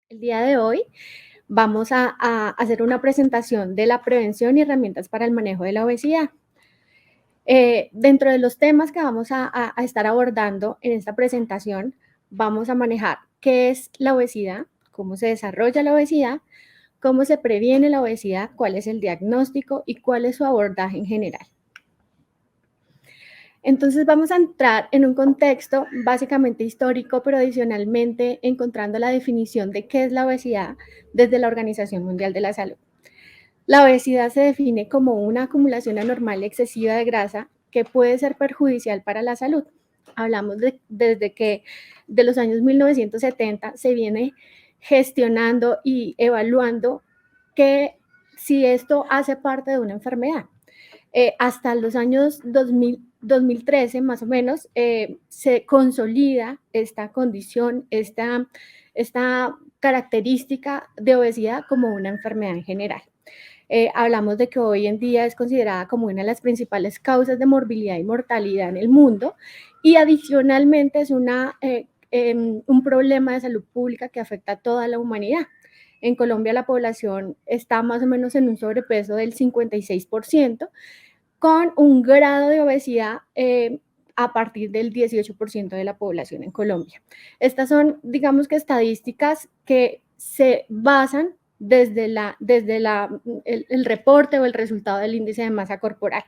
El día de hoy vamos a hacer una presentación de la prevención y herramientas para el manejo de la obesidad. Dentro de los temas que vamos a estar abordando en esta presentación, vamos a manejar qué es la obesidad, cómo se desarrolla la obesidad, cómo se previene la obesidad, cuál es el diagnóstico y cuál es su abordaje en general. Entonces vamos a entrar en un contexto básicamente histórico, pero adicionalmente encontrando la definición de qué es la obesidad desde la Organización Mundial de la Salud. La obesidad se define como una acumulación anormal y excesiva de grasa que puede ser perjudicial para la salud. Hablamos desde que de los años 1970 se viene gestionando y evaluando que si esto hace parte de una enfermedad. Hasta los años 2013 más o menos se consolida esta condición, esta característica de obesidad como una enfermedad en general. Hablamos de que hoy en día es considerada como una de las principales causas de morbilidad y mortalidad en el mundo y adicionalmente es un problema de salud pública que afecta a toda la humanidad. En Colombia la población está más o menos en un sobrepeso del 56%, con un grado de obesidad a partir del 18% de la población en Colombia. Estas son, digamos que estadísticas que se basan desde el reporte o el resultado del índice de masa corporal.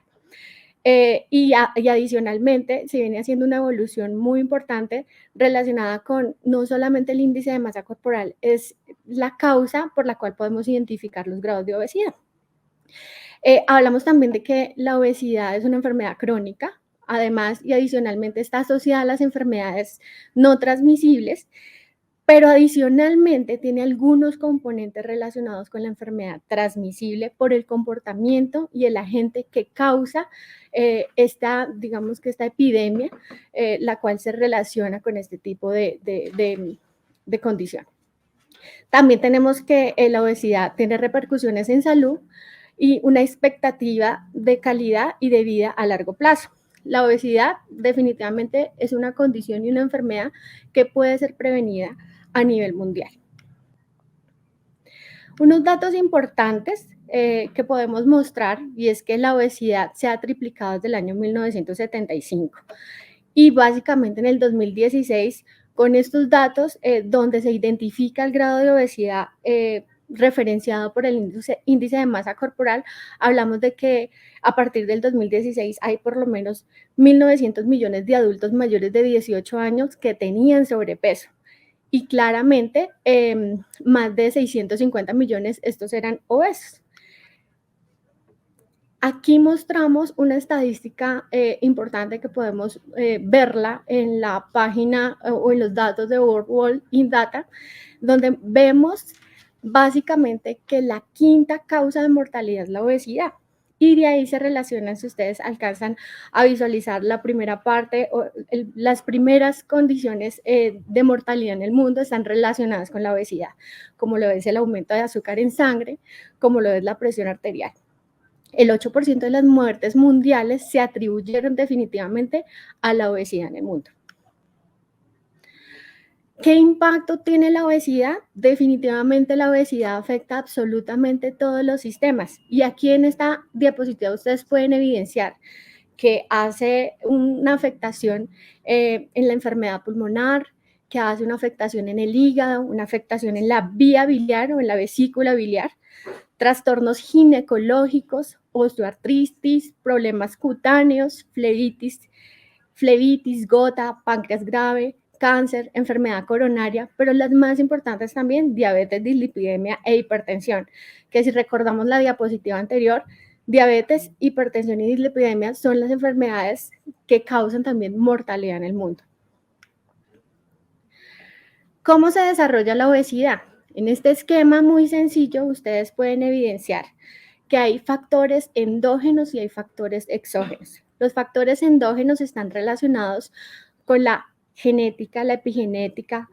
Y adicionalmente se viene haciendo una evolución muy importante relacionada con no solamente el índice de masa corporal, es la causa por la cual podemos identificar los grados de obesidad. Hablamos también de que la obesidad es una enfermedad crónica, además y adicionalmente está asociada a las enfermedades no transmisibles, pero adicionalmente tiene algunos componentes relacionados con la enfermedad transmisible por el comportamiento y el agente que causa digamos que esta epidemia, la cual se relaciona con este tipo de condición. También tenemos que la obesidad tiene repercusiones en salud y una expectativa de calidad y de vida a largo plazo. La obesidad definitivamente es una condición y una enfermedad que puede ser prevenida a nivel mundial. Unos datos importantes que podemos mostrar y es que la obesidad se ha triplicado desde el año 1975 y básicamente en el 2016 con estos datos donde se identifica el grado de obesidad referenciado por el índice de masa corporal, hablamos de que a partir del 2016 hay por lo menos 1.900 millones de adultos mayores de 18 años que tenían sobrepeso. Y claramente más de 650 millones estos eran obesos. Aquí mostramos una estadística importante que podemos verla en la página o en los datos de World in Data, donde vemos básicamente que la quinta causa de mortalidad es la obesidad. Y de ahí se relacionan, si ustedes alcanzan a visualizar la primera parte, las primeras condiciones de mortalidad en el mundo están relacionadas con la obesidad, como lo es el aumento de azúcar en sangre, como lo es la presión arterial. El 8% de las muertes mundiales se atribuyeron definitivamente a la obesidad en el mundo. ¿Qué impacto tiene la obesidad? Definitivamente la obesidad afecta absolutamente todos los sistemas. Y aquí en esta diapositiva ustedes pueden evidenciar que hace una afectación en la enfermedad pulmonar, que hace una afectación en el hígado, una afectación en la vía biliar o en la vesícula biliar, trastornos ginecológicos, osteoartritis, problemas cutáneos, flebitis, gota, páncreas grave, cáncer, enfermedad coronaria, pero las más importantes también, diabetes, dislipidemia e hipertensión, que si recordamos la diapositiva anterior, diabetes, hipertensión y dislipidemia son las enfermedades que causan también mortalidad en el mundo. ¿Cómo se desarrolla la obesidad? En este esquema muy sencillo, ustedes pueden evidenciar que hay factores endógenos y hay factores exógenos. Los factores endógenos están relacionados con la genética, la epigenética,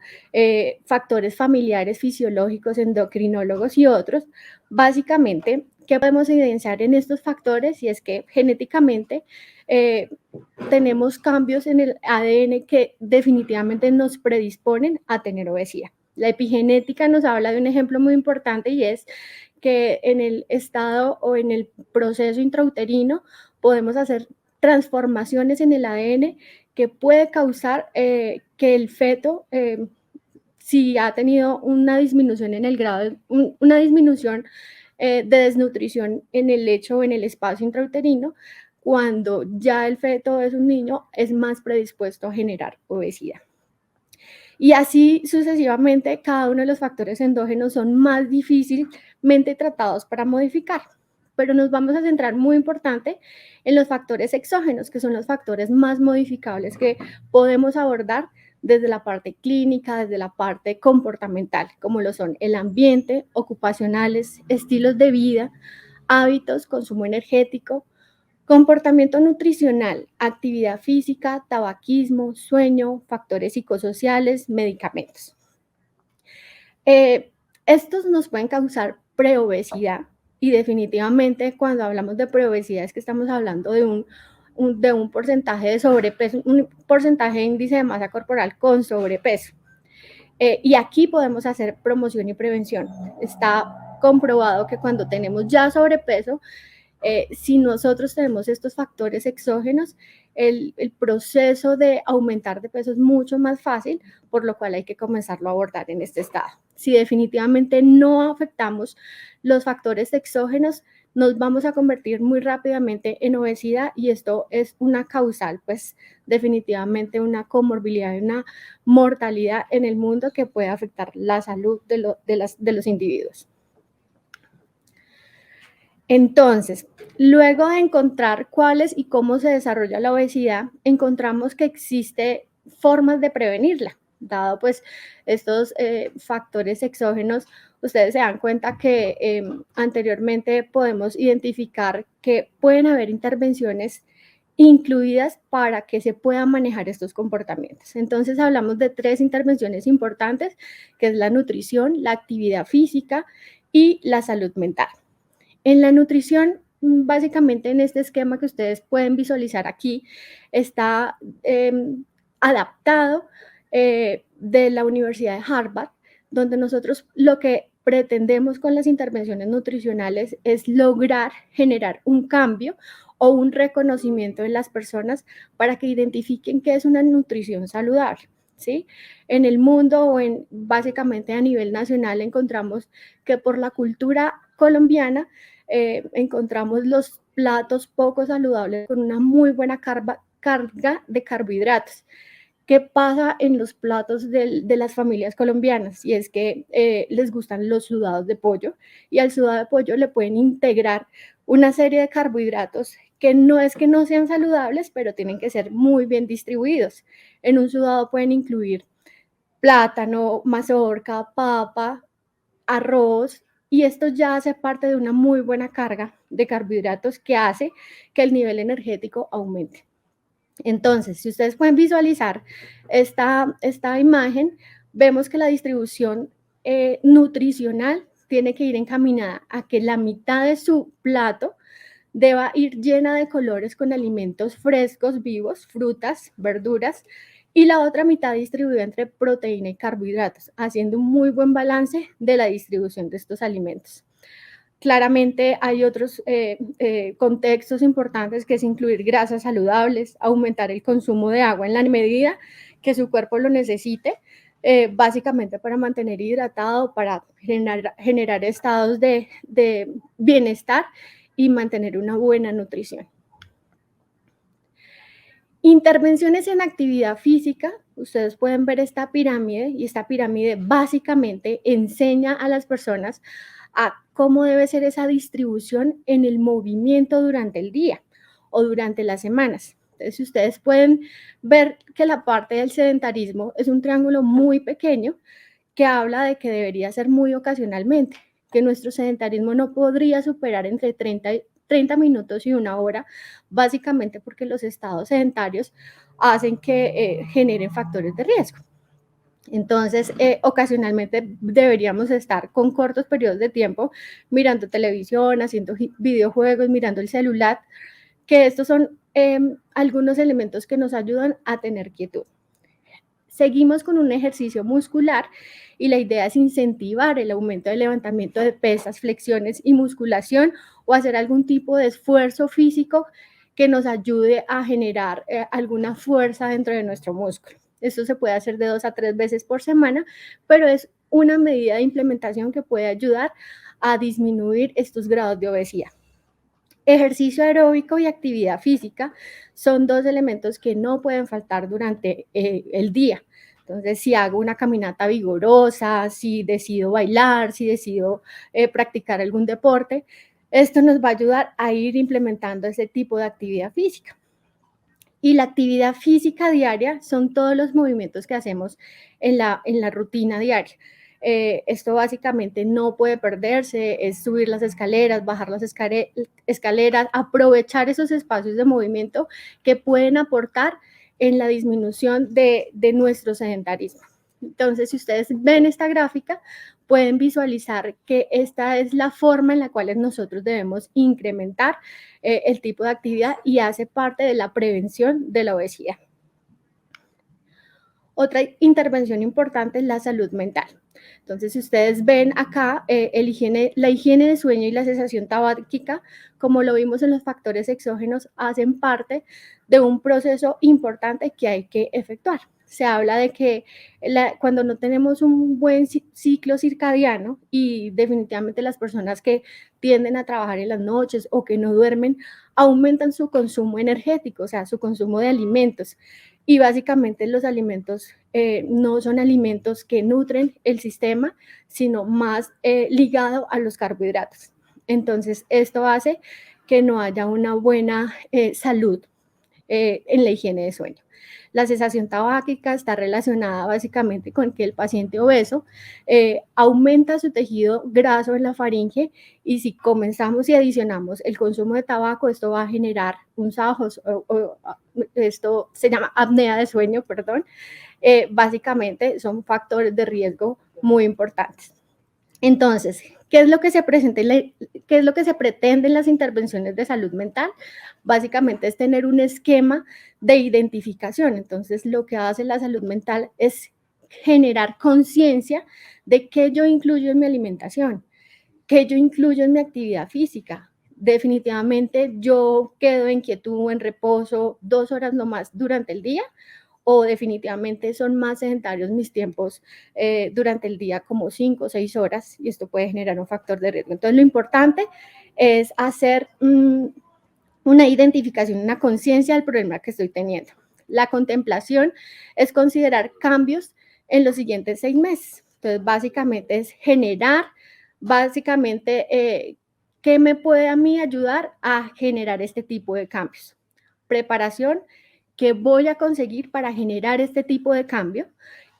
factores familiares, fisiológicos, endocrinólogos y otros. Básicamente, ¿qué podemos evidenciar en estos factores? Y es que genéticamente tenemos cambios en el ADN que definitivamente nos predisponen a tener obesidad. La epigenética nos habla de un ejemplo muy importante y es que en el estado o en el proceso intrauterino podemos hacer transformaciones en el ADN que puede causar que el feto, si ha tenido una disminución en el grado, una disminución de desnutrición en el lecho o en el espacio intrauterino, cuando ya el feto es un niño, es más predispuesto a generar obesidad. Y así sucesivamente, cada uno de los factores endógenos son más difícilmente tratados para modificar. Pero nos vamos a centrar muy importante en los factores exógenos, que son los factores más modificables que podemos abordar desde la parte clínica, desde la parte comportamental, como lo son el ambiente, ocupacionales, estilos de vida, hábitos, consumo energético, comportamiento nutricional, actividad física, tabaquismo, sueño, factores psicosociales, medicamentos. Estos nos pueden causar preobesidad y definitivamente cuando hablamos de preobesidad es que estamos hablando de un porcentaje de sobrepeso, un porcentaje de índice de masa corporal con sobrepeso. Y aquí podemos hacer promoción y prevención. Está comprobado que cuando tenemos ya sobrepeso, si nosotros tenemos estos factores exógenos, el proceso de aumentar de peso es mucho más fácil, por lo cual hay que comenzarlo a abordar en este estado. Si definitivamente no afectamos los factores exógenos, nos vamos a convertir muy rápidamente en obesidad y esto es una causal, pues definitivamente una comorbilidad y una mortalidad en el mundo que puede afectar la salud de los individuos. Entonces, luego de encontrar cuáles y cómo se desarrolla la obesidad, encontramos que existe formas de prevenirla. Dado pues estos factores exógenos, ustedes se dan cuenta que anteriormente podemos identificar que pueden haber intervenciones incluidas para que se puedan manejar estos comportamientos. Entonces hablamos de 3 intervenciones importantes, que es la nutrición, la actividad física y la salud mental. En la nutrición, básicamente en este esquema que ustedes pueden visualizar aquí, está adaptado de la Universidad de Harvard, donde nosotros lo que pretendemos con las intervenciones nutricionales es lograr generar un cambio o un reconocimiento en las personas para que identifiquen qué es una nutrición saludable. ¿Sí? En el mundo o básicamente a nivel nacional encontramos que por la cultura colombiana encontramos los platos poco saludables con una muy buena carga de carbohidratos. ¿Qué pasa en los platos de las familias colombianas? Y es que les gustan los sudados de pollo y al sudado de pollo le pueden integrar una serie de carbohidratos que no es que no sean saludables, pero tienen que ser muy bien distribuidos. En un sudado pueden incluir plátano, mazorca, papa, arroz, y esto ya hace parte de una muy buena carga de carbohidratos que hace que el nivel energético aumente. Entonces, si ustedes pueden visualizar esta imagen, vemos que la distribución nutricional tiene que ir encaminada a que la mitad de su plato deba ir llena de colores con alimentos frescos, vivos, frutas, verduras, y la otra mitad distribuida entre proteína y carbohidratos, haciendo un muy buen balance de la distribución de estos alimentos. Claramente hay otros contextos importantes que es incluir grasas saludables, aumentar el consumo de agua en la medida que su cuerpo lo necesite, básicamente para mantener hidratado, para generar estados de bienestar y mantener una buena nutrición. Intervenciones en actividad física, ustedes pueden ver esta pirámide y esta pirámide básicamente enseña a las personas a cómo debe ser esa distribución en el movimiento durante el día o durante las semanas. Entonces, ustedes pueden ver que la parte del sedentarismo es un triángulo muy pequeño que habla de que debería ser muy ocasionalmente, que nuestro sedentarismo no podría superar entre 30 minutos y 1 hora, básicamente porque los estados sedentarios hacen que generen factores de riesgo. Entonces, ocasionalmente deberíamos estar con cortos periodos de tiempo mirando televisión, haciendo videojuegos, mirando el celular, que estos son algunos elementos que nos ayudan a tener quietud. Seguimos con un ejercicio muscular y la idea es incentivar el aumento del levantamiento de pesas, flexiones y musculación o hacer algún tipo de esfuerzo físico que nos ayude a generar alguna fuerza dentro de nuestro músculo. Esto se puede hacer de 2 a 3 veces por semana, pero es una medida de implementación que puede ayudar a disminuir estos grados de obesidad. Ejercicio aeróbico y actividad física son dos elementos que no pueden faltar durante el día. Entonces, si hago una caminata vigorosa, si decido bailar, si decido practicar algún deporte, esto nos va a ayudar a ir implementando ese tipo de actividad física. Y la actividad física diaria son todos los movimientos que hacemos en la rutina diaria. Esto básicamente no puede perderse, es subir las escaleras, bajar las escaleras, aprovechar esos espacios de movimiento que pueden aportar en la disminución de nuestro sedentarismo. Entonces, si ustedes ven esta gráfica, pueden visualizar que esta es la forma en la cual nosotros debemos incrementar el tipo de actividad y hace parte de la prevención de la obesidad. Otra intervención importante es la salud mental. Entonces, si ustedes ven acá, la higiene de sueño y la cesación tabáquica, como lo vimos en los factores exógenos, hacen parte de un proceso importante que hay que efectuar. Se habla de que cuando no tenemos un buen ciclo circadiano y definitivamente las personas que tienden a trabajar en las noches o que no duermen, aumentan su consumo energético, o sea, su consumo de alimentos. Y básicamente los alimentos no son alimentos que nutren el sistema, sino más ligado a los carbohidratos. Entonces, esto hace que no haya una buena salud en la higiene de sueño. La cesación tabáquica está relacionada básicamente con que el paciente obeso aumenta su tejido graso en la faringe y si comenzamos y adicionamos el consumo de tabaco, esto va a generar punzajos, esto se llama apnea de sueño, perdón. Básicamente son factores de riesgo muy importantes. Entonces, ¿qué es lo que se presenta qué es lo que se pretende en las intervenciones de salud mental? Básicamente es tener un esquema de identificación. Entonces, lo que hace la salud mental es generar conciencia de qué yo incluyo en mi alimentación, qué yo incluyo en mi actividad física. Definitivamente yo quedo en quietud o en reposo 2 horas nomás durante el día, o definitivamente son más sedentarios mis tiempos durante el día, como 5 o 6 horas, y esto puede generar un factor de riesgo. Entonces, lo importante es hacer una identificación, una conciencia del problema que estoy teniendo. La contemplación es considerar cambios en los siguientes 6 meses. Entonces, básicamente es generar, ¿qué me puede a mí ayudar a generar este tipo de cambios? Preparación, ¿qué voy a conseguir para generar este tipo de cambio?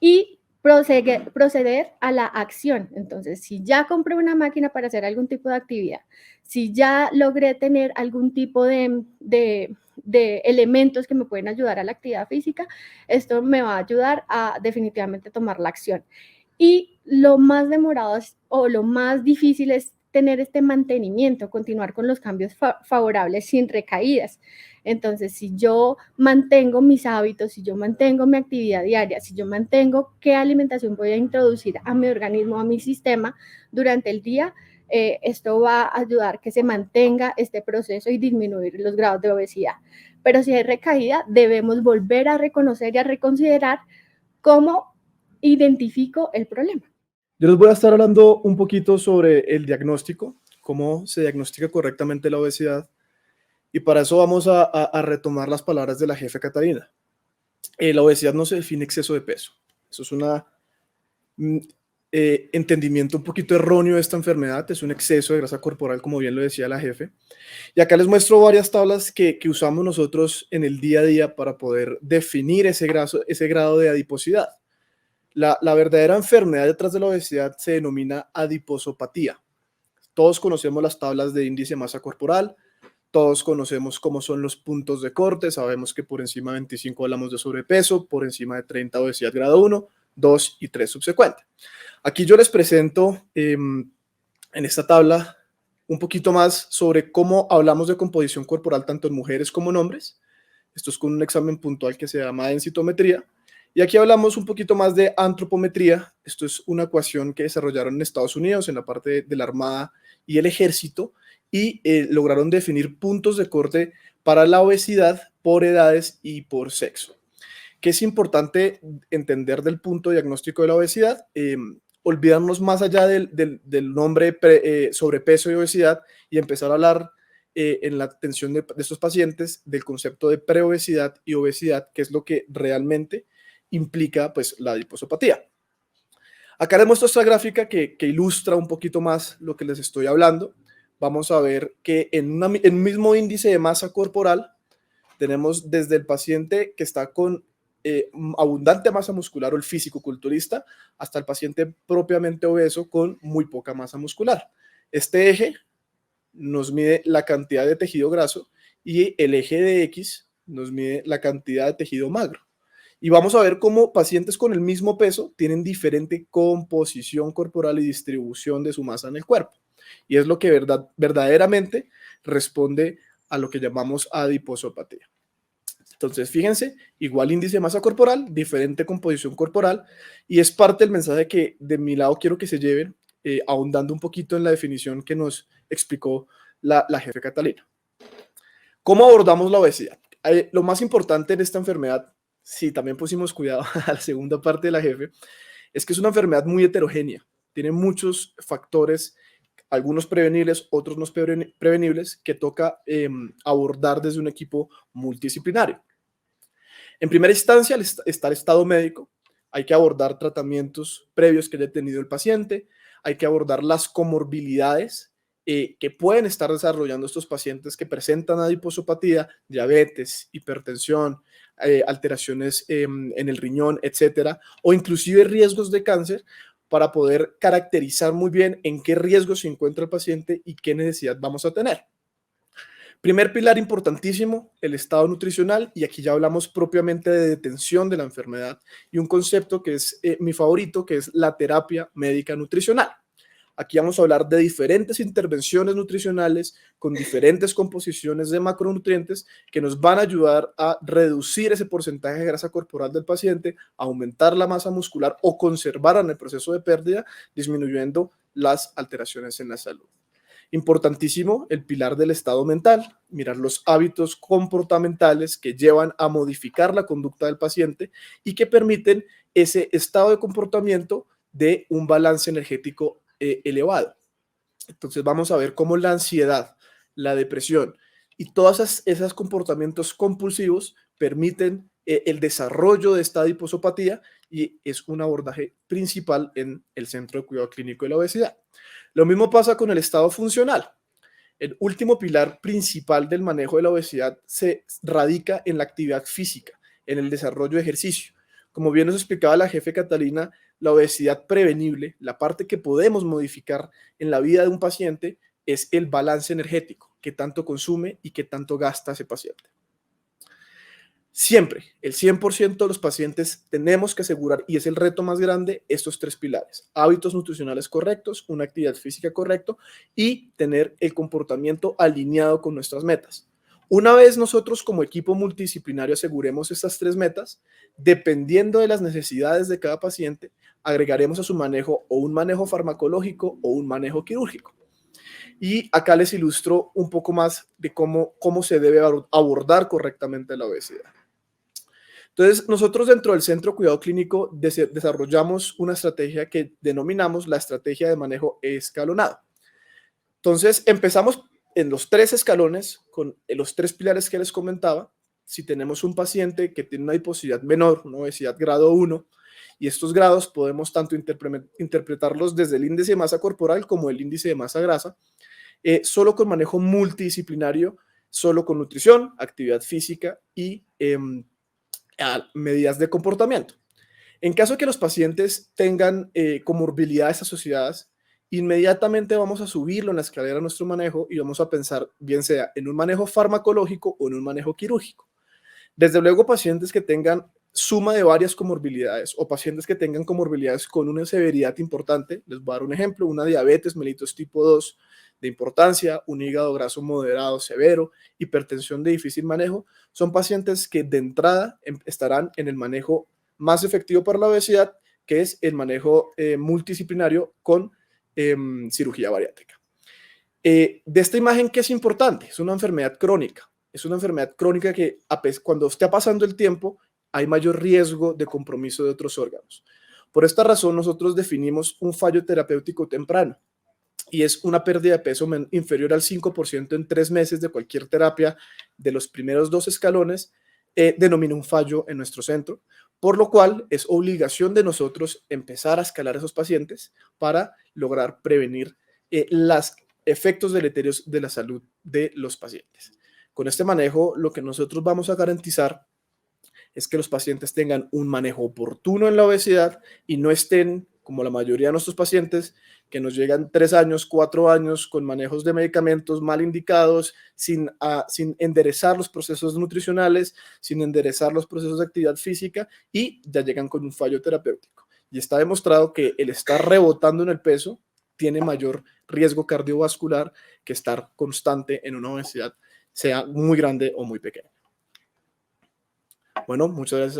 Y proceder a la acción. Entonces, si ya compré una máquina para hacer algún tipo de actividad, si ya logré tener algún tipo de elementos que me pueden ayudar a la actividad física, esto me va a ayudar a definitivamente tomar la acción. Y lo más demorado o lo más difícil es tener este mantenimiento, continuar con los cambios favorables sin recaídas. Entonces, si yo mantengo mis hábitos, si yo mantengo mi actividad diaria, si yo mantengo qué alimentación voy a introducir a mi organismo, a mi sistema durante el día, esto va a ayudar que se mantenga este proceso y disminuir los grados de obesidad. Pero si hay recaída, debemos volver a reconocer y a reconsiderar cómo identifico el problema. Yo les voy a estar hablando un poquito sobre el diagnóstico, cómo se diagnostica correctamente la obesidad, y para eso vamos a retomar las palabras de la jefe Catarina. La obesidad no se define exceso de peso. Eso es un entendimiento un poquito erróneo de esta enfermedad. Es un exceso de grasa corporal, como bien lo decía la jefe. Y acá les muestro varias tablas que usamos nosotros en el día a día para poder definir ese grado de adiposidad. La verdadera enfermedad detrás de la obesidad se denomina adiposopatía. Todos conocemos las tablas de índice de masa corporal, todos conocemos cómo son los puntos de corte, sabemos que por encima de 25 hablamos de sobrepeso, por encima de 30 obesidad grado 1, 2 y 3 subsecuente. Aquí yo les presento en esta tabla un poquito más sobre cómo hablamos de composición corporal tanto en mujeres como en hombres. Esto es con un examen puntual que se llama densitometría. Y aquí hablamos un poquito más de antropometría. Esto es una ecuación que desarrollaron en Estados Unidos en la parte de la Armada y el Ejército y lograron definir puntos de corte para la obesidad por edades y por sexo. ¿Qué es importante entender del punto diagnóstico de la obesidad? Olvidarnos más allá del nombre sobrepeso y obesidad y empezar a hablar en la atención de estos pacientes del concepto de preobesidad y obesidad, que es lo que realmente implica pues, la adiposopatía. Acá les muestro esta gráfica que ilustra un poquito más lo que les estoy hablando. Vamos a ver que en un mismo índice de masa corporal tenemos desde el paciente que está con abundante masa muscular o el físico-culturista hasta el paciente propiamente obeso con muy poca masa muscular. Este eje nos mide la cantidad de tejido graso y el eje de X nos mide la cantidad de tejido magro. Y vamos a ver cómo pacientes con el mismo peso tienen diferente composición corporal y distribución de su masa en el cuerpo. Y es lo que verdaderamente responde a lo que llamamos adiposopatía. Entonces, fíjense, igual índice de masa corporal, diferente composición corporal, y es parte del mensaje que de mi lado quiero que se lleven, ahondando un poquito en la definición que nos explicó la jefe Catalina. ¿Cómo abordamos la obesidad? Lo más importante en esta enfermedad, sí, también pusimos cuidado a la segunda parte de la jefe, es que es una enfermedad muy heterogénea, tiene muchos factores, algunos prevenibles, otros no prevenibles, que toca abordar desde un equipo multidisciplinario. En primera instancia está el estado médico, hay que abordar tratamientos previos que haya tenido el paciente, hay que abordar las comorbilidades que pueden estar desarrollando estos pacientes que presentan adiposopatía, diabetes, hipertensión, alteraciones en el riñón, etcétera, o inclusive riesgos de cáncer para poder caracterizar muy bien en qué riesgo se encuentra el paciente y qué necesidad vamos a tener. Primer pilar importantísimo, el estado nutricional, y aquí ya hablamos propiamente de detención de la enfermedad y un concepto que es mi favorito, que es la terapia médica nutricional. Aquí vamos a hablar de diferentes intervenciones nutricionales con diferentes composiciones de macronutrientes que nos van a ayudar a reducir ese porcentaje de grasa corporal del paciente, aumentar la masa muscular o conservar en el proceso de pérdida, disminuyendo las alteraciones en la salud. Importantísimo el pilar del estado mental, mirar los hábitos comportamentales que llevan a modificar la conducta del paciente y que permiten ese estado de comportamiento de un balance energético elevado. Entonces vamos a ver cómo la ansiedad, la depresión y todos esos comportamientos compulsivos permiten el desarrollo de esta adiposopatía y es un abordaje principal en el Centro de Cuidado Clínico de la Obesidad. Lo mismo pasa con el estado funcional. El último pilar principal del manejo de la obesidad se radica en la actividad física, en el desarrollo de ejercicio. Como bien nos explicaba la jefe Catalina, la obesidad prevenible, la parte que podemos modificar en la vida de un paciente, es el balance energético, qué tanto consume y qué tanto gasta ese paciente. Siempre, el 100% de los pacientes tenemos que asegurar, y es el reto más grande, estos tres pilares: hábitos nutricionales correctos, una actividad física correcta y tener el comportamiento alineado con nuestras metas. Una vez nosotros como equipo multidisciplinario aseguremos estas tres metas, dependiendo de las necesidades de cada paciente, agregaremos a su manejo o un manejo farmacológico o un manejo quirúrgico. Y acá les ilustro un poco más de cómo se debe abordar correctamente la obesidad. Entonces, nosotros dentro del Centro de Cuidado Clínico desarrollamos una estrategia que denominamos la estrategia de manejo escalonado. Entonces, empezamos en los 3 escalones con los 3 pilares que les comentaba. Si tenemos un paciente que tiene una adiposidad menor, una obesidad grado 1, y estos grados podemos tanto interpretarlos desde el índice de masa corporal como el índice de masa grasa, solo con manejo multidisciplinario, solo con nutrición, actividad física y medidas de comportamiento. En caso de que los pacientes tengan comorbilidades asociadas, inmediatamente vamos a subirlo en la escalera de nuestro manejo y vamos a pensar bien sea en un manejo farmacológico o en un manejo quirúrgico. Desde luego, pacientes que tengan suma de varias comorbilidades o pacientes que tengan comorbilidades con una severidad importante, les voy a dar un ejemplo: una diabetes mellitus tipo 2 de importancia, un hígado graso moderado severo, hipertensión de difícil manejo, son pacientes que de entrada estarán en el manejo más efectivo para la obesidad, que es el manejo multidisciplinario con cirugía bariátrica. De esta imagen, ¿qué es importante? Es una enfermedad crónica. Es una enfermedad crónica que cuando esté pasando el tiempo hay mayor riesgo de compromiso de otros órganos. Por esta razón, nosotros definimos un fallo terapéutico temprano y es una pérdida de peso inferior al 5% en 3 meses de cualquier terapia de los primeros 2 escalones, denomina un fallo en nuestro centro, por lo cual es obligación de nosotros empezar a escalar a esos pacientes para lograr prevenir los efectos deleterios de la salud de los pacientes. Con este manejo, lo que nosotros vamos a garantizar es que los pacientes tengan un manejo oportuno en la obesidad y no estén, como la mayoría de nuestros pacientes, que nos llegan 3 años, 4 años con manejos de medicamentos mal indicados, sin enderezar los procesos nutricionales, sin enderezar los procesos de actividad física y ya llegan con un fallo terapéutico. Y está demostrado que el estar rebotando en el peso tiene mayor riesgo cardiovascular que estar constante en una obesidad, sea muy grande o muy pequeña. Bueno, muchas gracias.